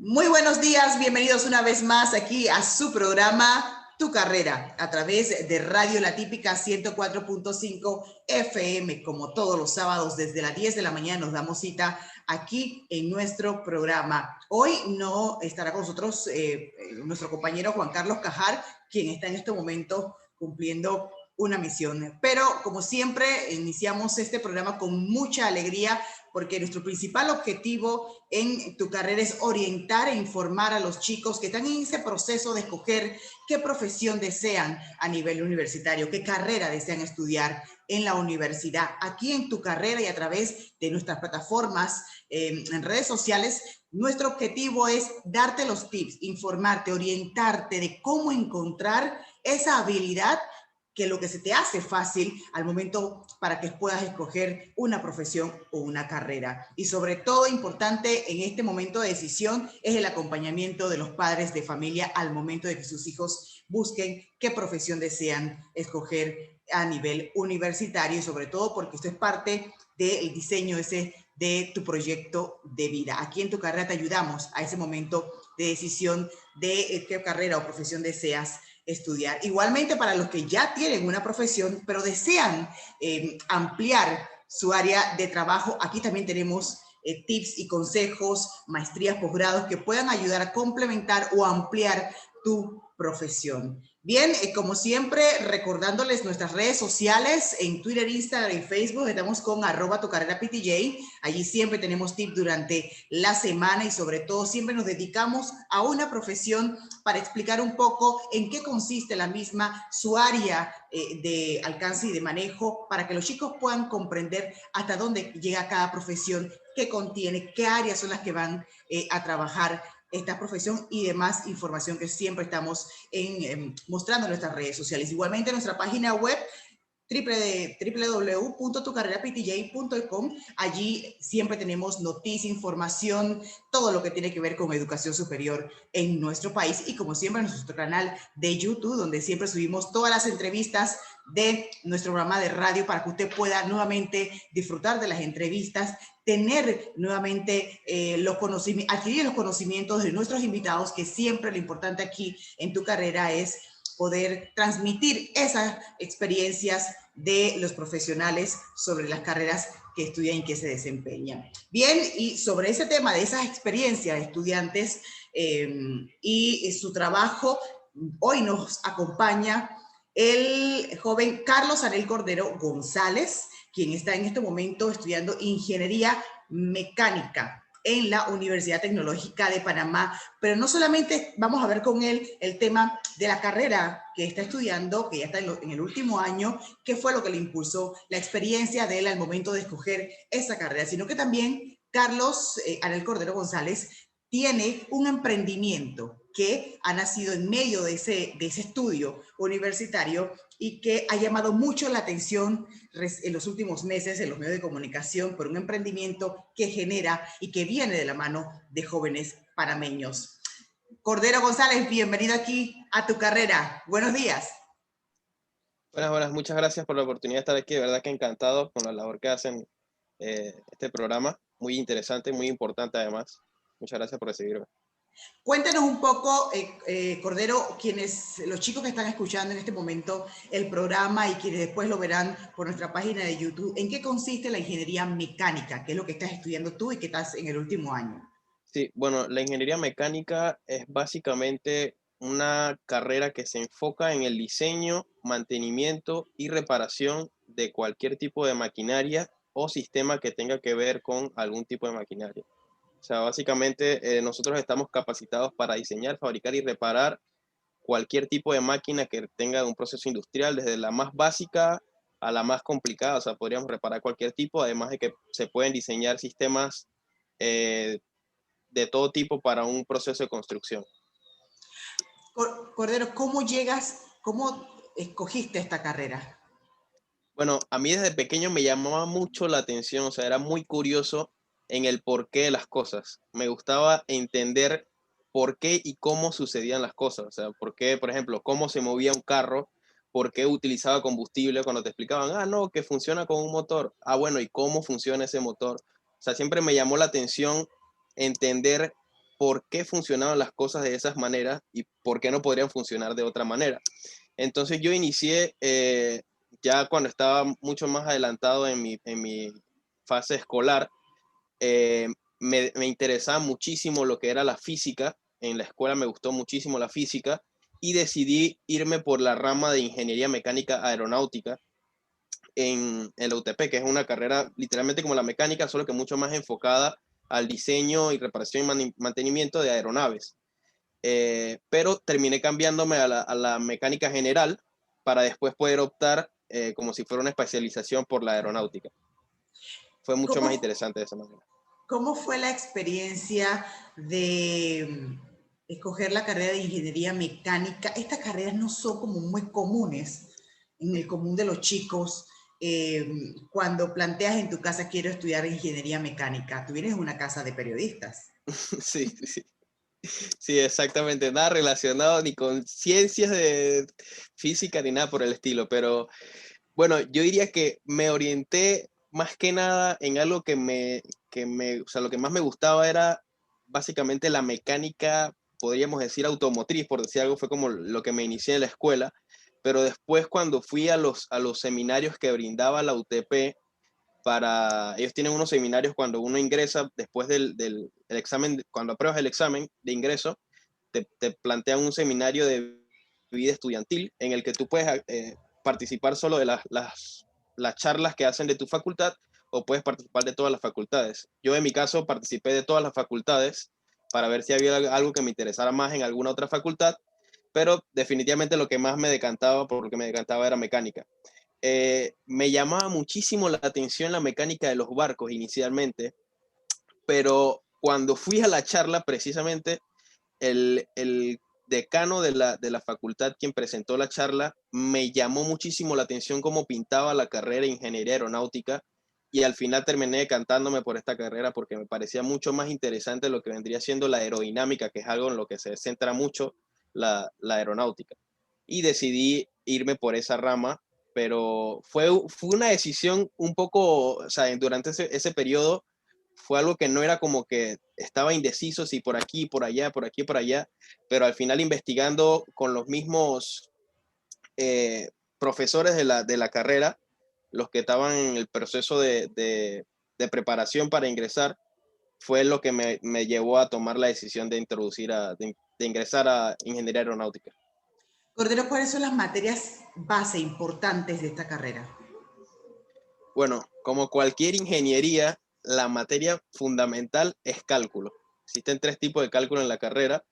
Muy buenos días, bienvenidos una vez más aquí a su programa Tu Carrera a través de Radio La Típica 104.5 FM. Como todos los sábados desde las 10 de la mañana nos damos cita aquí en nuestro programa. Hoy no estará con nosotros nuestro compañero Juan Carlos Cajar, quien está en este momento cumpliendo una misión. Pero como siempre, iniciamos este programa con mucha alegría porque nuestro principal objetivo en Tu Carrera es orientar e informar a los chicos que están en ese proceso de escoger qué profesión desean a nivel universitario, qué carrera desean estudiar en la universidad. Aquí en Tu Carrera y a través de nuestras plataformas en redes sociales, nuestro objetivo es darte los tips, informarte, orientarte de cómo encontrar esa habilidad que lo que se te hace fácil al momento para que puedas escoger una profesión o una carrera. Y sobre todo importante en este momento de decisión es el acompañamiento de los padres de familia al momento de que sus hijos busquen qué profesión desean escoger a nivel universitario y sobre todo porque esto es parte del diseño ese de tu proyecto de vida. Aquí en Tu Carrera te ayudamos a ese momento de decisión de qué carrera o profesión deseas estudiar. Igualmente para los que ya tienen una profesión, pero desean ampliar su área de trabajo, aquí también tenemos tips y consejos, maestrías, posgrados que puedan ayudar a complementar o ampliar tu profesión. Bien, como siempre, recordándoles nuestras redes sociales en Twitter, Instagram y Facebook, estamos con @tucarreraptj. Allí siempre tenemos tips durante la semana y sobre todo siempre nos dedicamos a una profesión para explicar un poco en qué consiste la misma, su área de alcance y de manejo, para que los chicos puedan comprender hasta dónde llega cada profesión, qué contiene, qué áreas son las que van a trabajar esta profesión y demás información que siempre estamos mostrando en nuestras redes sociales. Igualmente en nuestra página web www.tucarreraptj.com. Allí siempre tenemos noticia, información, todo lo que tiene que ver con educación superior en nuestro país y como siempre en nuestro canal de YouTube, donde siempre subimos todas las entrevistas de nuestro programa de radio para que usted pueda nuevamente disfrutar de las entrevistas, tener nuevamente adquirir los conocimientos de nuestros invitados, que siempre lo importante aquí en Tu Carrera es poder transmitir esas experiencias de los profesionales sobre las carreras que estudian y que se desempeñan. Bien, y sobre ese tema de esas experiencias de estudiantes y su trabajo, hoy nos acompaña el joven Carlos Anel Cordero González, quien está en este momento estudiando ingeniería mecánica en la Universidad Tecnológica de Panamá, pero no solamente vamos a ver con él el tema de la carrera que está estudiando, que ya está en el último año, qué fue lo que le impulsó, la experiencia de él al momento de escoger esa carrera, sino que también Carlos Anel Cordero González tiene un emprendimiento que ha nacido en medio de ese estudio universitario y que ha llamado mucho la atención en los últimos meses en los medios de comunicación por un emprendimiento que genera y que viene de la mano de jóvenes panameños. Cordero González, bienvenido aquí a Tu Carrera. Buenos días. Buenas, muchas gracias por la oportunidad de estar aquí. De verdad que encantado con la labor que hacen este programa. Muy interesante, muy importante además. Muchas gracias por recibirme. Cuéntanos un poco, Cordero, los chicos que están escuchando en este momento el programa y quienes después lo verán por nuestra página de YouTube, ¿en qué consiste la ingeniería mecánica? ¿Qué es lo que estás estudiando tú y que estás en el último año? Sí, bueno, la ingeniería mecánica es básicamente una carrera que se enfoca en el diseño, mantenimiento y reparación de cualquier tipo de maquinaria o sistema que tenga que ver con algún tipo de maquinaria. O sea, básicamente nosotros estamos capacitados para diseñar, fabricar y reparar cualquier tipo de máquina que tenga un proceso industrial, desde la más básica a la más complicada. O sea, podríamos reparar cualquier tipo, además de que se pueden diseñar sistemas eh, de todo tipo para un proceso de construcción. Cordero, cómo escogiste esta carrera? Bueno, a mí desde pequeño me llamaba mucho la atención, o sea, era muy curioso en el porqué de las cosas. Me gustaba entender por qué y cómo sucedían las cosas. O sea, por qué, por ejemplo, cómo se movía un carro, por qué utilizaba combustible cuando te explicaban, no, que funciona con un motor. Bueno, ¿y cómo funciona ese motor? O sea, siempre me llamó la atención entender por qué funcionaban las cosas de esas maneras y por qué no podrían funcionar de otra manera. Entonces yo inicié ya cuando estaba mucho más adelantado en mi fase escolar. Me interesaba muchísimo lo que era la física. En la escuela me gustó muchísimo la física y decidí irme por la rama de ingeniería mecánica aeronáutica en la UTP, que es una carrera literalmente como la mecánica, solo que mucho más enfocada al diseño y reparación y mantenimiento de aeronaves. Pero terminé cambiándome a la mecánica general para después poder optar como si fuera una especialización por la aeronáutica. Fue mucho más ¿Cómo, interesante de esa manera. cómo fue la experiencia de escoger la carrera de ingeniería mecánica? Estas carreras no son como muy comunes en el común de los chicos. Cuando planteas en tu casa quiero estudiar ingeniería mecánica, tú vienes de una casa de periodistas. Sí, sí. Sí, exactamente, nada relacionado ni con ciencias de física ni nada por el estilo, pero bueno, yo diría que me orienté más que nada en algo o sea, lo que más me gustaba era básicamente la mecánica, podríamos decir automotriz, por decir algo, fue como lo que me inicié en la escuela, pero después cuando fui a los seminarios que brindaba la UTP, ellos tienen unos seminarios cuando uno ingresa después el examen, cuando apruebas el examen de ingreso, te plantean un seminario de vida estudiantil en el que tú puedes participar solo de las charlas que hacen de tu facultad o puedes participar de todas las facultades. Yo en mi caso participé de todas las facultades para ver si había algo que me interesara más en alguna otra facultad, pero definitivamente lo que más me decantaba, por lo que me decantaba era mecánica. Me llamaba muchísimo la atención la mecánica de los barcos inicialmente, pero cuando fui a la charla, precisamente el decano de la facultad, quien presentó la charla, me llamó muchísimo la atención cómo pintaba la carrera de ingeniería aeronáutica y al final terminé decantándome por esta carrera porque me parecía mucho más interesante lo que vendría siendo la aerodinámica, que es algo en lo que se centra mucho la aeronáutica. Y decidí irme por esa rama, pero fue una decisión un poco, o sea, durante ese periodo fue algo que no era como que estaba indeciso si por aquí, por allá, por aquí, por allá, pero al final investigando con los mismos profesores de la carrera, los que estaban en el proceso de preparación para ingresar, fue lo que me llevó a tomar la decisión de de ingresar a ingeniería aeronáutica. Cordero, ¿cuáles son las materias base importantes de esta carrera? Bueno, como cualquier ingeniería, la materia fundamental es cálculo. Existen tres tipos de cálculo en la carrera,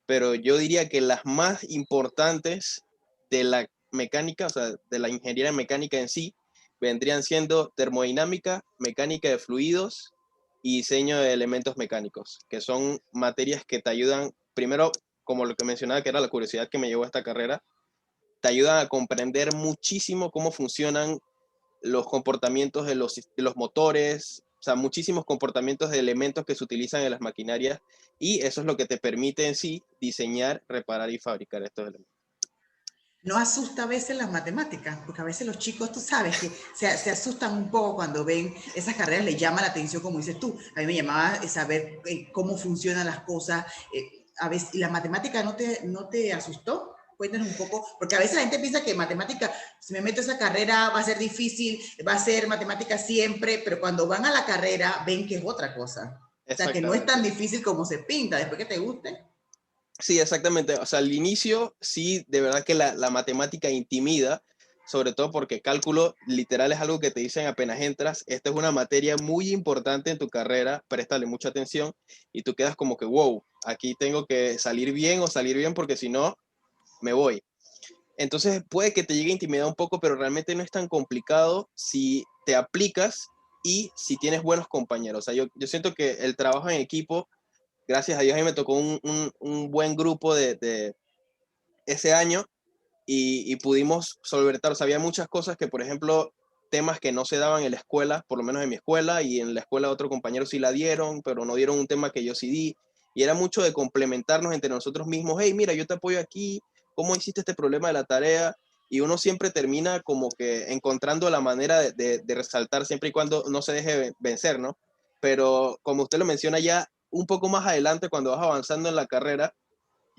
pero yo diría que las más importantes de la mecánica, o sea, de la ingeniería mecánica en sí, vendrían siendo termodinámica, mecánica de fluidos y diseño de elementos mecánicos, que son materias que te ayudan, primero, como lo que mencionaba, que era la curiosidad que me llevó a esta carrera, te ayudan a comprender muchísimo cómo funcionan los comportamientos de los motores, o sea, muchísimos comportamientos de elementos que se utilizan en las maquinarias y eso es lo que te permite en sí diseñar, reparar y fabricar estos elementos. No asusta a veces las matemáticas, porque a veces los chicos, tú sabes, que se asustan un poco cuando ven esas carreras, les llama la atención, como dices tú. A mí me llamaba saber cómo funcionan las cosas. A veces, ¿y la matemática no te asustó? Cuéntanos un poco, porque a veces la gente piensa que matemática, si me meto a esa carrera va a ser difícil, va a ser matemática siempre, pero cuando van a la carrera ven que es otra cosa. O sea, que no es tan Exactamente. difícil como se pinta, después que te guste. Sí, exactamente. O sea, al inicio sí, de verdad que la matemática intimida, sobre todo porque cálculo literal es algo que te dicen apenas entras. Esta es una materia muy importante en tu carrera, préstale mucha atención y tú quedas como que, wow, aquí tengo que salir bien o salir bien porque si no, me voy. Entonces puede que te llegue a intimidar un poco, pero realmente no es tan complicado si te aplicas y si tienes buenos compañeros. O sea, yo siento que el trabajo en equipo, gracias a Dios, a mí me tocó un buen grupo de ese año y pudimos solventar. O sea, había muchas cosas que, por ejemplo, temas que no se daban en la escuela, por lo menos en mi escuela, y en la escuela de otro compañero sí la dieron, pero no dieron un tema que yo sí di. Y era mucho de complementarnos entre nosotros mismos. Hey, mira, yo te apoyo aquí, ¿cómo hiciste este problema de la tarea? Y uno siempre termina como que encontrando la manera de resaltar siempre y cuando no se deje vencer, ¿no? Pero como usted lo menciona ya, un poco más adelante, cuando vas avanzando en la carrera,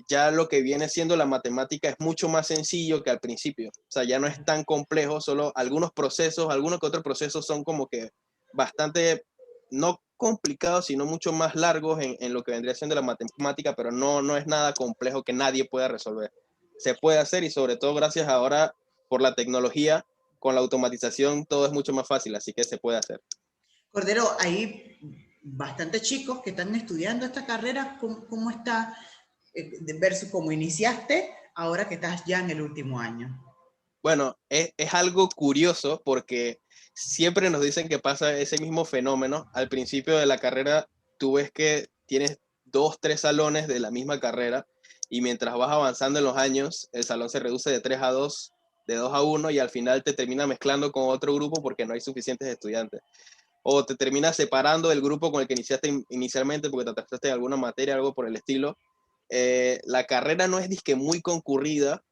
ya lo que viene siendo la matemática es mucho más sencillo que al principio. O sea, ya no es tan complejo, solo algunos procesos, algunos que otros procesos son como que bastante, no complicados, sino mucho más largos en lo que vendría siendo la matemática, pero no es nada complejo que nadie pueda resolver. Se puede hacer y sobre todo gracias ahora por la tecnología, con la automatización todo es mucho más fácil, así que se puede hacer. Cordero, hay bastantes chicos que están estudiando esta carrera. ¿Cómo está versus cómo iniciaste ahora que estás ya en el último año? Bueno, es algo curioso porque siempre nos dicen que pasa ese mismo fenómeno. Al principio de la carrera, tú ves que tienes dos, tres salones de la misma carrera y mientras vas avanzando en los años, el salón se reduce de 3 a 2, de 2 a 1 y al final te termina mezclando con otro grupo porque no hay suficientes estudiantes. O te termina separando del grupo con el que iniciaste inicialmente porque te atrasaste en alguna materia, algo por el estilo. La carrera no es disque muy concurrida,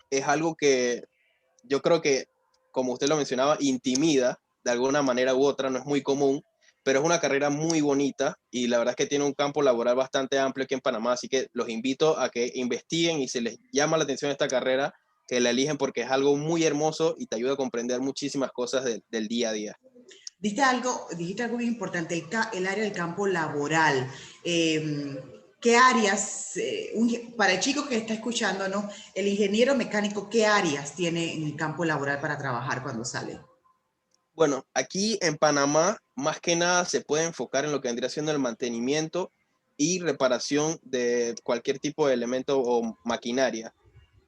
es algo que yo creo que, como usted lo mencionaba, intimida de alguna manera u otra, no es muy común, pero es una carrera muy bonita y la verdad es que tiene un campo laboral bastante amplio aquí en Panamá, así que los invito a que investiguen y si les llama la atención esta carrera, que la eligen porque es algo muy hermoso y te ayuda a comprender muchísimas cosas del día a día. Dijiste algo bien importante, el área del campo laboral. ¿Qué áreas, para el chico que está escuchando, ¿no? El ingeniero mecánico, ¿qué áreas tiene en el campo laboral para trabajar cuando sale? Bueno, aquí en Panamá, más que nada se puede enfocar en lo que vendría siendo el mantenimiento y reparación de cualquier tipo de elemento o maquinaria.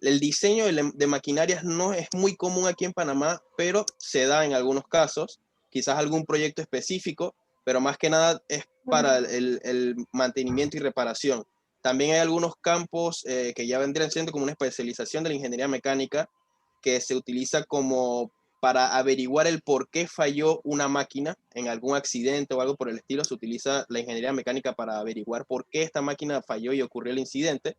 El diseño de maquinarias no es muy común aquí en Panamá, pero se da en algunos casos, quizás algún proyecto específico, pero más que nada es para el mantenimiento y reparación. También hay algunos campos que ya vendrían siendo como una especialización de la ingeniería mecánica que se utiliza como para averiguar el por qué falló una máquina en algún accidente o algo por el estilo. Se utiliza la ingeniería mecánica para averiguar por qué esta máquina falló y ocurrió el incidente,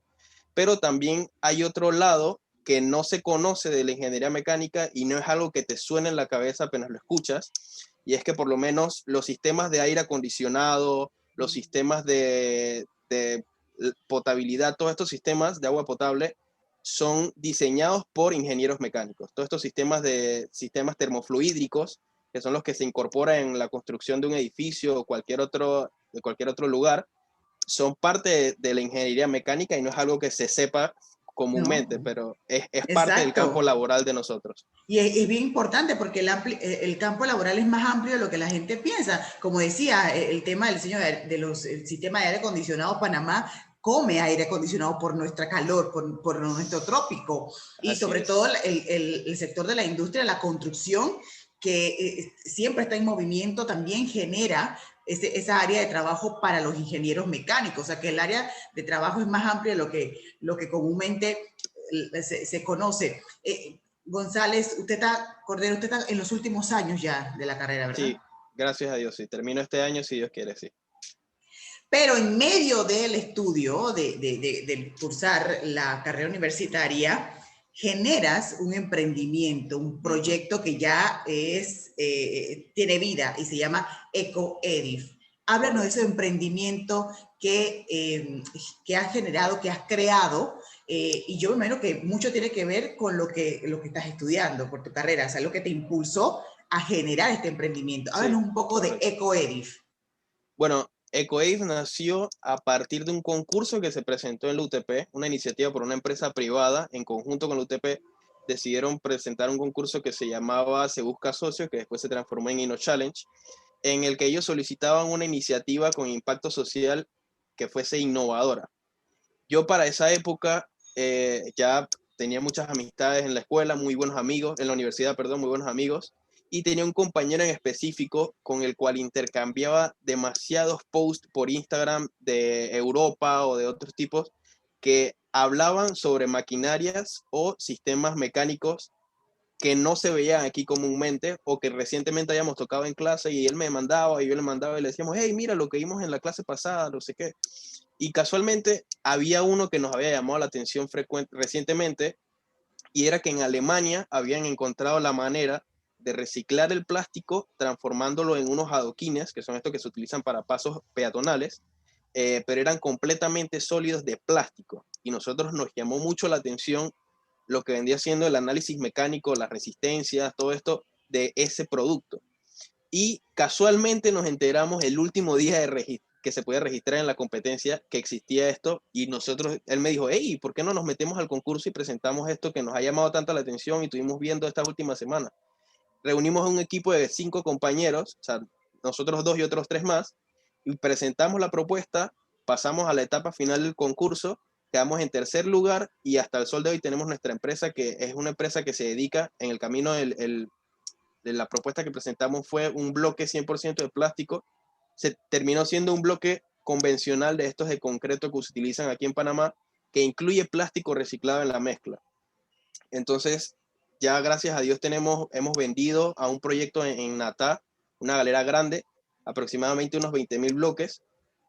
pero también hay otro lado que no se conoce de la ingeniería mecánica y no es algo que te suene en la cabeza apenas lo escuchas, y es que por lo menos los sistemas de aire acondicionado, los sistemas de potabilidad, todos estos sistemas de agua potable son diseñados por ingenieros mecánicos. Todos estos sistemas termofluídricos, que son los que se incorporan en la construcción de un edificio o de cualquier otro lugar, son parte de la ingeniería mecánica y no es algo que se sepa comúnmente, No, pero es parte del campo exacto. laboral de nosotros. Y es bien importante porque el campo laboral es más amplio de lo que la gente piensa. Como decía, el tema del diseño de los el sistema de aire acondicionado, Panamá come aire acondicionado por nuestra calor, por nuestro trópico y Así sobre todo es. el sector de la industria, la construcción, que siempre está en movimiento, también genera esa área de trabajo para los ingenieros mecánicos. O sea que el área de trabajo es más amplia de lo que comúnmente se conoce. González, Cordero, usted está en los últimos años ya de la carrera, ¿verdad? Sí, gracias a Dios, sí. Termino este año si Dios quiere, sí. Pero en medio del estudio, de cursar la carrera universitaria, generas un emprendimiento, un Ujú. proyecto que ya tiene vida y se llama EcoEdif. Háblanos de ese Correcto. emprendimiento que has generado, que has creado, y yo me imagino que mucho tiene que ver con lo que estás estudiando por tu carrera, o sea, lo que te impulsó a generar este emprendimiento. Sí, Háblanos un poco de correcto. EcoEdif. Bueno, EcoAid nació a partir de un concurso que se presentó en la UTP, una iniciativa por una empresa privada en conjunto con la UTP. Decidieron presentar un concurso que se llamaba Se Busca Socios, que después se transformó en Inno Challenge, en el que ellos solicitaban una iniciativa con impacto social que fuese innovadora. Yo para esa época ya tenía muchas amistades en la escuela, muy buenos amigos, en la universidad, perdón, muy buenos amigos, y tenía un compañero en específico con el cual intercambiaba demasiados posts por Instagram de Europa o de otros tipos que hablaban sobre maquinarias o sistemas mecánicos que no se veían aquí comúnmente o que recientemente hayamos tocado en clase y él me mandaba y yo le mandaba y le decíamos, hey, mira lo que vimos en la clase pasada, no sé qué. Y casualmente había uno que nos había llamado la atención recientemente y era que en Alemania habían encontrado la manera de reciclar el plástico transformándolo en unos adoquines, que son estos que se utilizan para pasos peatonales, pero eran completamente sólidos de plástico. Y nosotros nos llamó mucho la atención lo que vendría siendo el análisis mecánico, las resistencias, todo esto de ese producto. Y casualmente nos enteramos el último día que se podía registrar en la competencia que existía esto, y él me dijo, hey, ¿por qué no nos metemos al concurso y presentamos esto que nos ha llamado tanta la atención y estuvimos viendo estas últimas semanas? Reunimos un equipo de 5 compañeros, o sea, nosotros 2 y otros 3 más, y presentamos la propuesta, pasamos a la etapa final del concurso, quedamos en tercer lugar, y hasta el sol de hoy tenemos nuestra empresa, que es una empresa que se dedica en el camino de la propuesta que presentamos fue un bloque 100% de plástico. Se terminó siendo un bloque convencional de estos de concreto que se utilizan aquí en Panamá, que incluye plástico reciclado en la mezcla. Entonces, ya gracias a Dios hemos vendido a un proyecto en Natá, una galera grande, aproximadamente unos 20.000 bloques,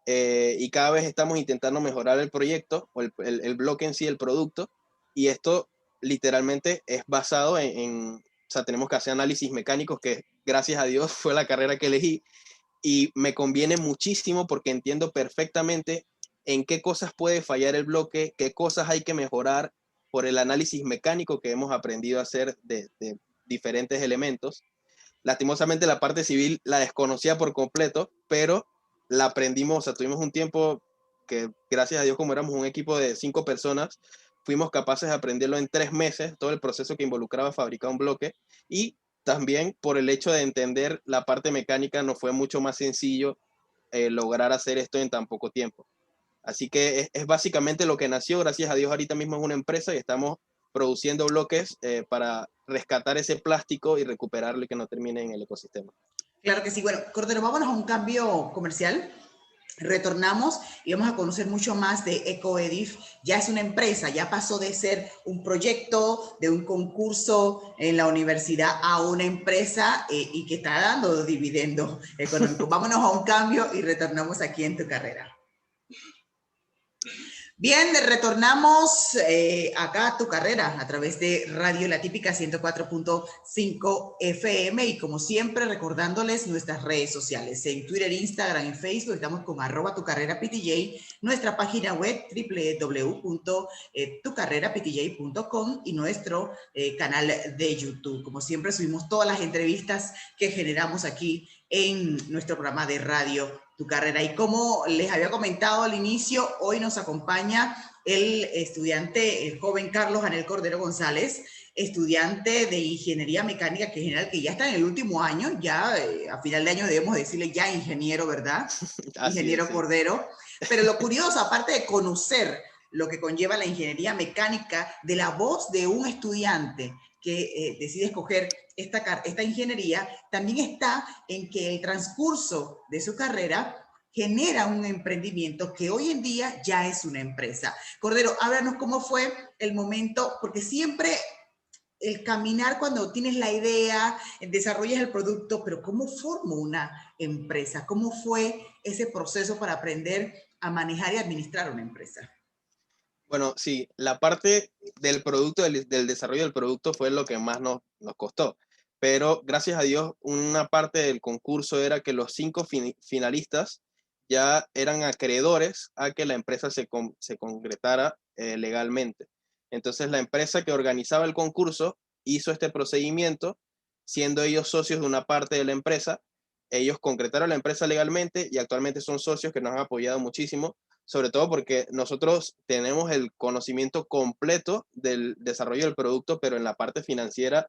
y cada vez estamos intentando mejorar el proyecto, o el bloque en sí, el producto, y esto literalmente es basado o sea, tenemos que hacer análisis mecánicos, que gracias a Dios fue la carrera que elegí, y me conviene muchísimo porque entiendo perfectamente en qué cosas puede fallar el bloque, qué cosas hay que mejorar por el análisis mecánico que hemos aprendido a hacer de diferentes elementos. Lastimosamente la parte civil la desconocía por completo, pero la aprendimos, o sea, tuvimos un tiempo que gracias a Dios, como éramos un equipo de 5 personas, fuimos capaces de aprenderlo en 3 meses, todo el proceso que involucraba fabricar un bloque, y también por el hecho de entender la parte mecánica nos fue mucho más sencillo lograr hacer esto en tan poco tiempo. Así que es básicamente lo que nació. Gracias a Dios ahorita mismo es una empresa y estamos produciendo bloques para rescatar ese plástico y recuperarlo y que no termine en el ecosistema. Claro que sí. Bueno, Cordero, vámonos a un cambio comercial. Retornamos y vamos a conocer mucho más de EcoEdif. Ya es una empresa, ya pasó de ser un proyecto, de un concurso en la universidad a una empresa y que está dando dividendo económico. Vámonos a un cambio y retornamos aquí en Tu Carrera. Bien, retornamos acá a Tu Carrera a través de Radio La Típica 104.5 FM y como siempre recordándoles nuestras redes sociales. En Twitter, Instagram y Facebook estamos con @tucarreraptj, nuestra página web www.tucarreraptj.com y nuestro canal de YouTube. Como siempre subimos todas las entrevistas que generamos aquí en nuestro programa de radio Tu Carrera. Y como les había comentado al inicio, hoy nos acompaña el estudiante, el joven Carlos Anel Cordero González, estudiante de Ingeniería Mecánica General, que ya está en el último año, ya a final de año debemos decirle ya ingeniero, ¿verdad? Ingeniero Sí. Cordero. Pero lo curioso, aparte de conocer lo que conlleva la ingeniería mecánica, de la voz de un estudiante que decide escoger esta ingeniería, también está en que el transcurso de su carrera genera un emprendimiento que hoy en día ya es una empresa. Cordero, háblanos cómo fue el momento, porque siempre el caminar cuando tienes la idea, desarrollas el producto, pero ¿cómo formo una empresa? ¿Cómo fue ese proceso para aprender a manejar y administrar una empresa? Bueno, sí, la parte del producto, del desarrollo del producto fue lo que más nos costó. Pero gracias a Dios, una parte del concurso era que los 5 finalistas ya eran acreedores a que la empresa se concretara legalmente. Entonces, la empresa que organizaba el concurso hizo este procedimiento, siendo ellos socios de una parte de la empresa. Ellos concretaron la empresa legalmente y actualmente son socios que nos han apoyado muchísimo, sobre todo porque nosotros tenemos el conocimiento completo del desarrollo del producto, pero en la parte financiera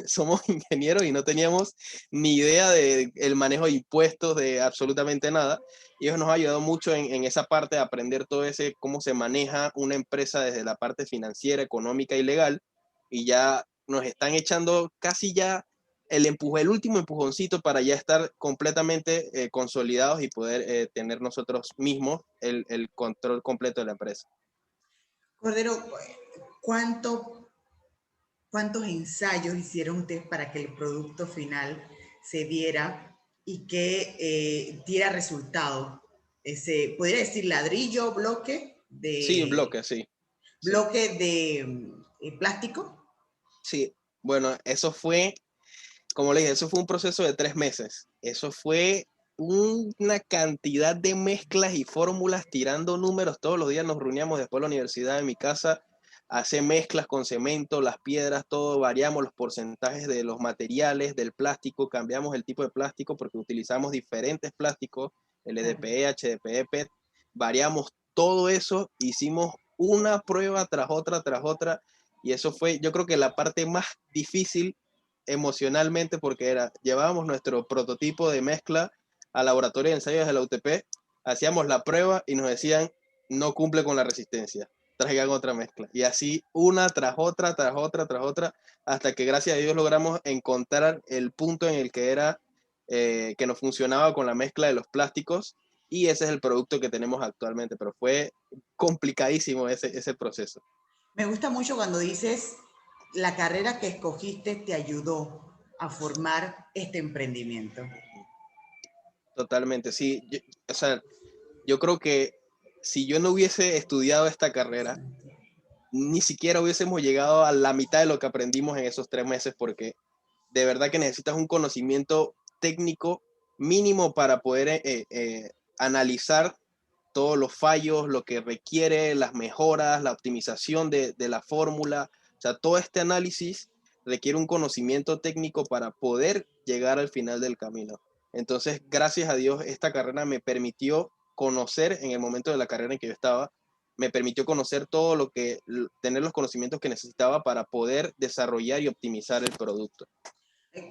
somos ingenieros y no teníamos ni idea del manejo de impuestos, de absolutamente nada. Y eso nos ha ayudado mucho en esa parte de aprender todo ese, cómo se maneja una empresa desde la parte financiera, económica y legal. Y ya nos están echando casi ya el último empujoncito para ya estar completamente consolidados y poder tener nosotros mismos el control completo de la empresa. Cordero, ¿cuántos ensayos hicieron ustedes para que el producto final se diera y que diera resultado? ¿Podría decir ladrillo, Sí, bloque, sí. bloque de plástico? Sí, bueno, eso fue, como le dije, eso fue un proceso de 3 meses. Eso fue una cantidad de mezclas y fórmulas tirando números. Todos los días nos reuníamos después de la universidad en mi casa, a hacer mezclas con cemento, las piedras, todo, variamos los porcentajes de los materiales, del plástico, cambiamos el tipo de plástico porque utilizamos diferentes plásticos, LDPE, HDPE, PET, variamos todo eso, hicimos una prueba tras otra, y eso fue, yo creo que la parte más difícil emocionalmente, porque llevábamos nuestro prototipo de mezcla al laboratorio de ensayos de la UTP, hacíamos la prueba y nos decían, no cumple con la resistencia, traigan otra mezcla. Y así una tras otra, tras otra, tras otra, hasta que gracias a Dios logramos encontrar el punto en el que que nos funcionaba con la mezcla de los plásticos, y ese es el producto que tenemos actualmente, pero fue complicadísimo ese proceso. Me gusta mucho cuando dices, la carrera que escogiste te ayudó a formar este emprendimiento. Totalmente, sí. O sea, yo creo que si yo no hubiese estudiado esta carrera, ni siquiera hubiésemos llegado a la mitad de lo que aprendimos en esos 3 meses, porque de verdad que necesitas un conocimiento técnico mínimo para poder analizar todos los fallos, lo que requiere, las mejoras, la optimización de la fórmula. O sea, todo este análisis requiere un conocimiento técnico para poder llegar al final del camino. Entonces, gracias a Dios, esta carrera me permitió conocer, en el momento de la carrera en que yo estaba, me permitió conocer todo tener los conocimientos que necesitaba para poder desarrollar y optimizar el producto.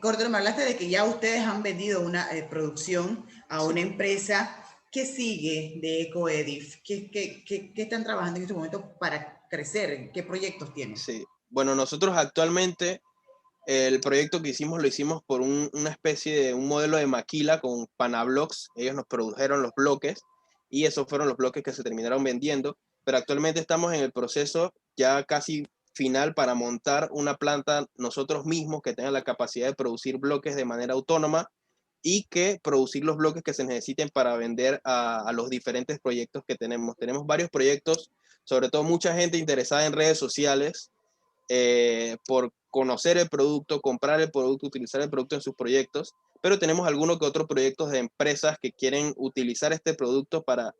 Cordero, me hablaste de que ya ustedes han vendido una producción a una empresa. ¿Qué sigue de EcoEdif? ¿Qué están trabajando en este momento para crecer? ¿Qué proyectos tienen? Sí, bueno, nosotros actualmente el proyecto que hicimos lo hicimos por una especie de un modelo de maquila con Panablocks. Ellos nos produjeron los bloques y esos fueron los bloques que se terminaron vendiendo, pero actualmente estamos en el proceso ya casi final para montar una planta nosotros mismos que tenga la capacidad de producir bloques de manera autónoma y que producir los bloques que se necesiten para vender a los diferentes proyectos que tenemos. Tenemos varios proyectos, sobre todo mucha gente interesada en redes sociales, por conocer el producto, comprar el producto, utilizar el producto en sus proyectos, pero tenemos algunos que otros proyectos de empresas que quieren utilizar este producto para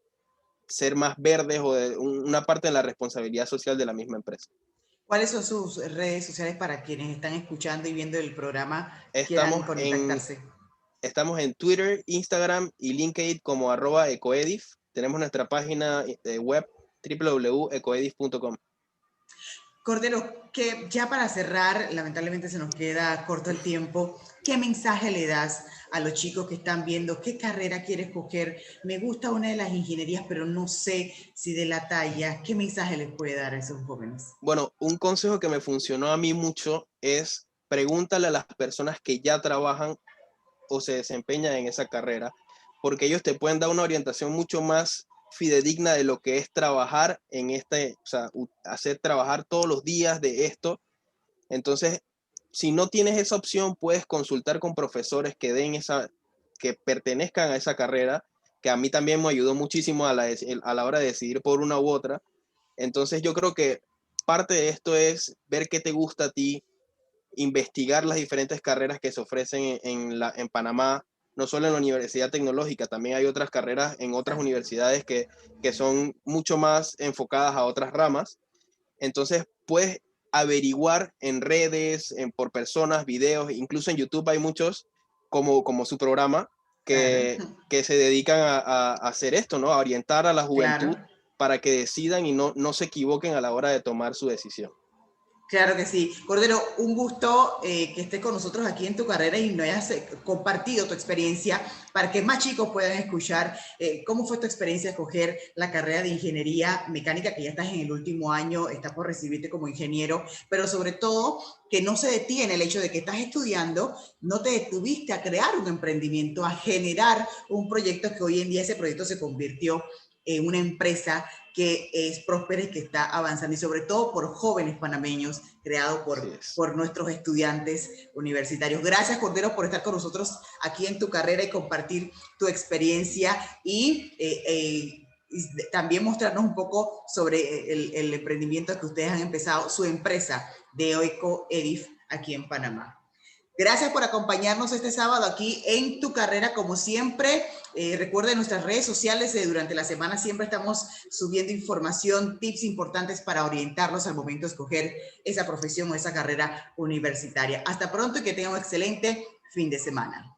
ser más verdes o de una parte de la responsabilidad social de la misma empresa. ¿Cuáles son sus redes sociales para quienes están escuchando y viendo el programa quieran Estamos contactarse? estamos en Twitter, Instagram y LinkedIn como @ecoedif. Tenemos nuestra página web www.ecoedif.com. Cordero, que ya para cerrar, lamentablemente se nos queda corto el tiempo, ¿qué mensaje le das a los chicos que están viendo qué carrera quiere escoger? Me gusta una de las ingenierías, pero no sé si de la talla. ¿Qué mensaje les puede dar a esos jóvenes? Bueno, un consejo que me funcionó a mí mucho es pregúntale a las personas que ya trabajan o se desempeñan en esa carrera, porque ellos te pueden dar una orientación mucho más fidedigna de lo que es trabajar o sea, hacer trabajar todos los días de esto. Entonces, si no tienes esa opción, puedes consultar con profesores que pertenezcan a esa carrera, que a mí también me ayudó muchísimo a la hora de decidir por una u otra. Entonces, yo creo que parte de esto es ver qué te gusta a ti, investigar las diferentes carreras que se ofrecen en Panamá, no solo en la Universidad Tecnológica, también hay otras carreras en otras universidades que son mucho más enfocadas a otras ramas. Entonces, puedes averiguar en redes, por personas, videos, incluso en YouTube hay muchos, como su programa, Claro, que se dedican a hacer esto, ¿no? A orientar a la claro. juventud para que decidan y no se equivoquen a la hora de tomar su decisión. Claro que sí. Cordero, un gusto que estés con nosotros aquí en tu carrera y nos hayas compartido tu experiencia para que más chicos puedan escuchar cómo fue tu experiencia de escoger la carrera de ingeniería mecánica, que ya estás en el último año, estás por recibirte como ingeniero, pero sobre todo que no se detiene el hecho de que estás estudiando, no te detuviste a crear un emprendimiento, a generar un proyecto que hoy en día ese proyecto se convirtió en una empresa que es próspera y que está avanzando, y sobre todo por jóvenes panameños, creado por nuestros estudiantes universitarios. Gracias, Cordero, por estar con nosotros aquí en tu carrera y compartir tu experiencia y también mostrarnos un poco sobre el emprendimiento que ustedes han empezado, su empresa de EcoEdif aquí en Panamá. Gracias por acompañarnos este sábado aquí en Tu Carrera, como siempre. Recuerden nuestras redes sociales, durante la semana siempre estamos subiendo información, tips importantes para orientarlos al momento de escoger esa profesión o esa carrera universitaria. Hasta pronto y que tengan un excelente fin de semana.